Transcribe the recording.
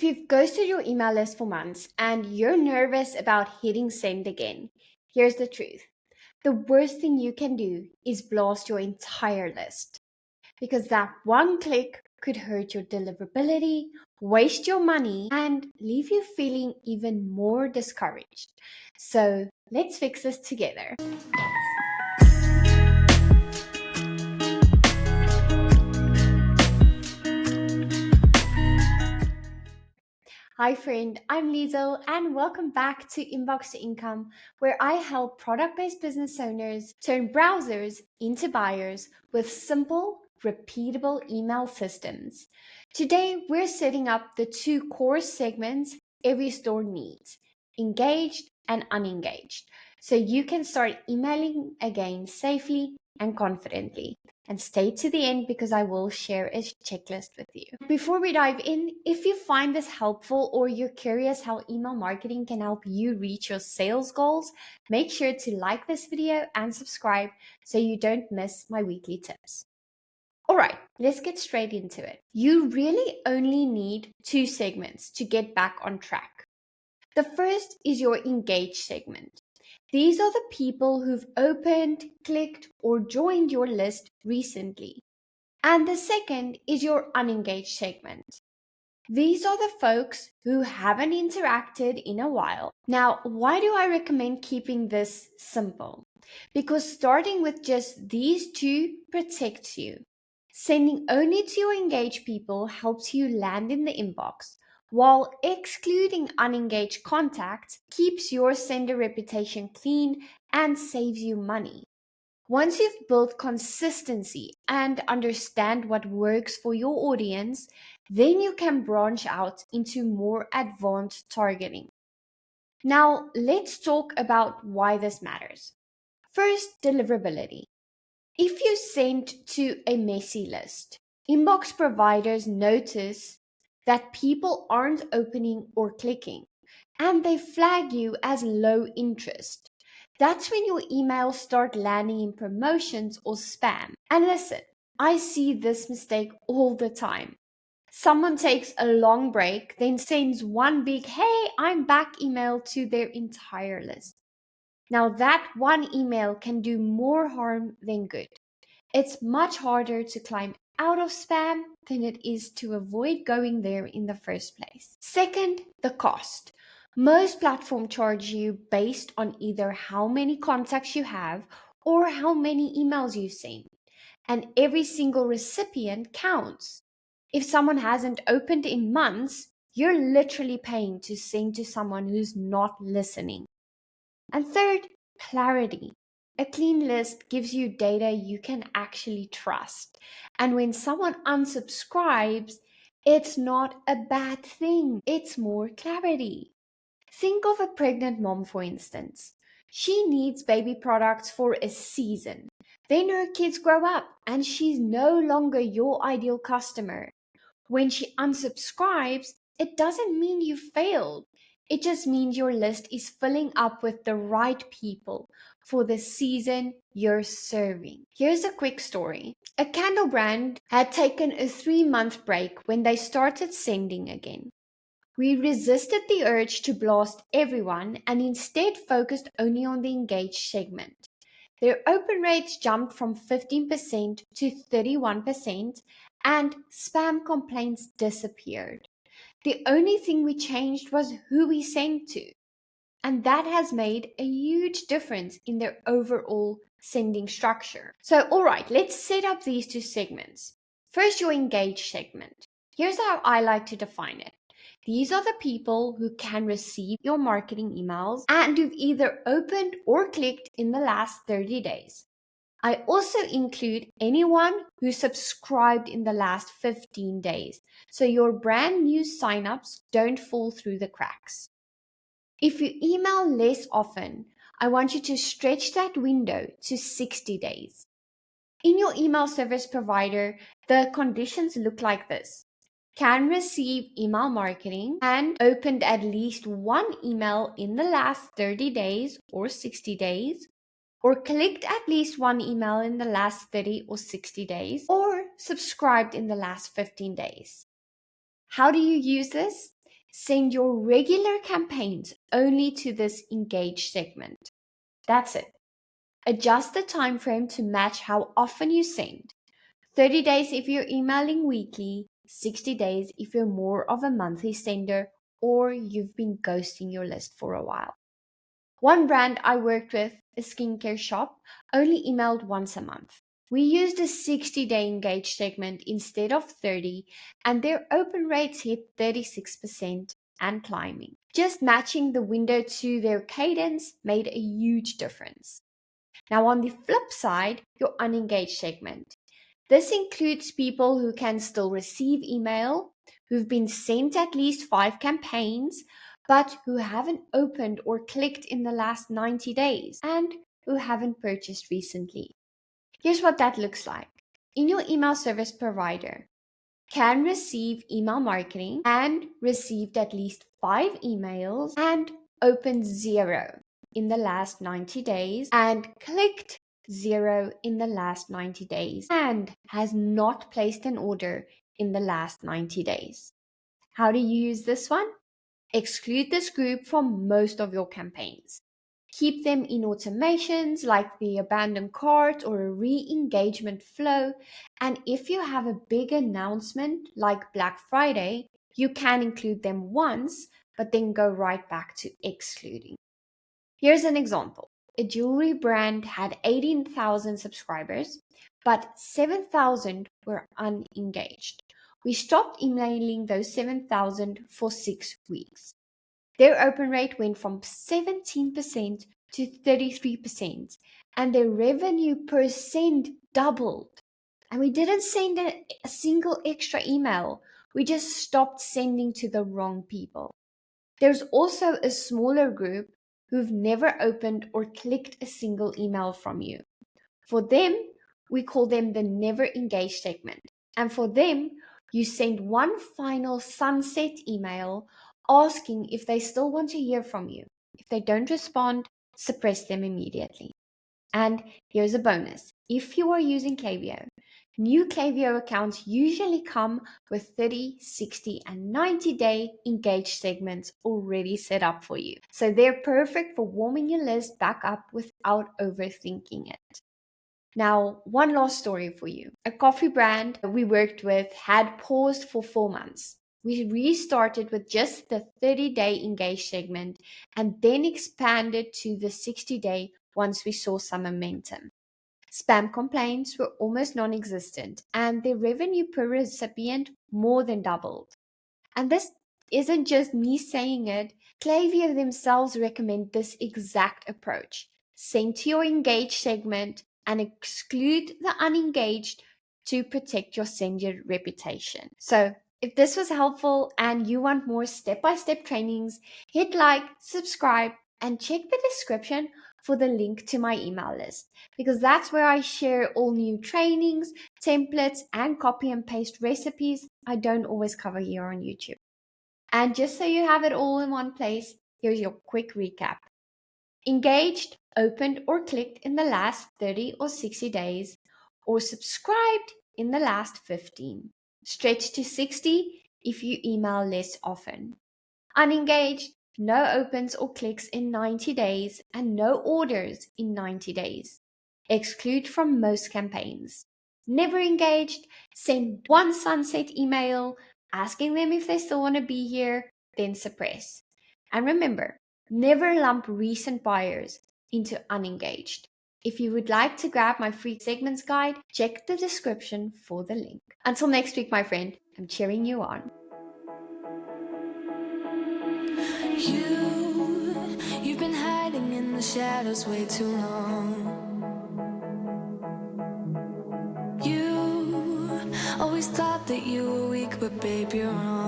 you've ghosted your email list for months and you're nervous about hitting send again, here's the truth. The worst thing you can do is blast your entire list because that one click could hurt your deliverability, waste your money, and leave you feeling even more discouraged. So let's fix this together. Hi friend, I'm LIEZLE and welcome back to Inbox to Income, where I help product-based business owners turn browsers into buyers with simple, repeatable email systems. Today, we're setting up the two core segments every store needs, engaged and unengaged, so you can start emailing again safely and confidently. And stay to the end because I will share a checklist with you. Before we dive in, if you find this helpful or you're curious how email marketing can help you reach your sales goals, make sure to like this video and subscribe so you don't miss my weekly tips. All right, let's get straight into it. You really only need two segments to get back on track. The first is your engaged segment. These are the people who've opened, clicked, or joined your list recently. And the second is your unengaged segment. These are the folks who haven't interacted in a while. Now, why do I recommend keeping this simple? Because starting with just these two protects you. Sending only to your engaged people helps you land in the inbox, while excluding unengaged contacts keeps your sender reputation clean and saves you money. Once you've built consistency and understand what works for your audience, then you can branch out into more advanced targeting. Now, let's talk about why this matters. First, deliverability. If you send to a messy list, inbox providers notice that people aren't opening or clicking, and they flag you as low interest. That's when your emails start landing in promotions or spam. And listen, I see this mistake all the time. Someone takes a long break, then sends one big, "Hey, I'm back" email to their entire list. Now, that one email can do more harm than good. It's much harder to climb out of spam than it is to avoid going there in the first place. Second, the cost. Most platforms charge you based on either how many contacts you have or how many emails you send. And every single recipient counts. If someone hasn't opened in months, you're literally paying to send to someone who's not listening. And third, clarity. A clean list gives you data you can actually trust. And when someone unsubscribes, it's not a bad thing. It's more clarity. Think of a pregnant mom, for instance. She needs baby products for a season. Then her kids grow up and she's no longer your ideal customer. When she unsubscribes, it doesn't mean you failed. It just means your list is filling up with the right people for the season you're serving. Here's a quick story. A candle brand had taken a 3-month break when they started sending again. We resisted the urge to blast everyone and instead focused only on the engaged segment. Their open rates jumped from 15% to 31%, and spam complaints disappeared. The only thing we changed was who we sent to, and that has made a huge difference in their overall sending structure. So, all right, let's set up these two segments. First, your engaged segment. Here's how I like to define it. These are the people who can receive your marketing emails and who've either opened or clicked in the last 30 days. I also include anyone who subscribed in the last 15 days, so your brand new signups don't fall through the cracks. If you email less often, I want you to stretch that window to 60 days. In your email service provider, the conditions look like this. Can receive email marketing and opened at least one email in the last 30 days or 60 days, or clicked at least one email in the last 30 or 60 days, or subscribed in the last 15 days. How do you use this? send your regular campaigns only to this engaged segment. That's it. Adjust the time frame to match how often you send. 30 days if you're emailing weekly, 60 days if you're more of a monthly sender or you've been ghosting your list for a while. One brand I worked with, a skincare shop, only emailed once a month. We used a 60-day engaged segment instead of 30, and their open rates hit 36% and climbing. Just matching the window to their cadence made a huge difference. Now, on the flip side, your unengaged segment. This includes people who can still receive email, who've been sent at least 5 campaigns, but who haven't opened or clicked in the last 90 days, and who haven't purchased recently. Here's what that looks like. In your email service provider, can receive email marketing and received at least 5 emails and opened 0 in the last 90 days and clicked 0 in the last 90 days and has not placed an order in the last 90 days. How do you use this one? Exclude this group from most of your campaigns. Keep them in automations like the abandoned cart or a re-engagement flow. And if you have a big announcement like Black Friday, you can include them once, but then go right back to excluding. Here's an example. A jewelry brand had 18,000 subscribers, but 7,000 were unengaged. We stopped emailing those 7,000 for 6 weeks. Their open rate went from 17% to 33%, and their revenue per send doubled. And we didn't send a single extra email. We just stopped sending to the wrong people. There's also a smaller group who've never opened or clicked a single email from you. For them, we call them the never engaged segment. And for them, you send one final sunset email asking if they still want to hear from you. If they don't respond, suppress them immediately. And here's a bonus. If you are using Klaviyo, new Klaviyo accounts usually come with 30, 60, and 90-day engaged segments already set up for you. So they're perfect for warming your list back up without overthinking it. Now, one last story for you. A coffee brand we worked with had paused for 4 months. We restarted with just the 30-day engaged segment and then expanded to the 60-day once we saw some momentum. Spam complaints were almost non-existent and their revenue per recipient more than doubled. And this isn't just me saying it. Klaviyo themselves recommend this exact approach. Send to your engaged segment and exclude the unengaged to protect your sender reputation. So if this was helpful and you want more step-by-step trainings, hit like, subscribe, and check the description for the link to my email list, because that's where I share all new trainings, templates, and copy and paste recipes I don't always cover here on YouTube. And just so you have it all in one place, here's your quick recap. Engaged, opened, or clicked in the last 30 or 60 days, or subscribed in the last 15. Stretch to 60 if you email less often. Unengaged, no opens or clicks in 90 days and no orders in 90 days. Exclude from most campaigns. Never engaged, send one sunset email asking them if they still want to be here, then suppress. And remember, never lump recent buyers into unengaged. If you would like to grab my free segments guide, check the description for the link. Until next week, my friend, I'm cheering you on. You've been hiding in the shadows way too long. You always thought that you were weak, but babe, you're wrong.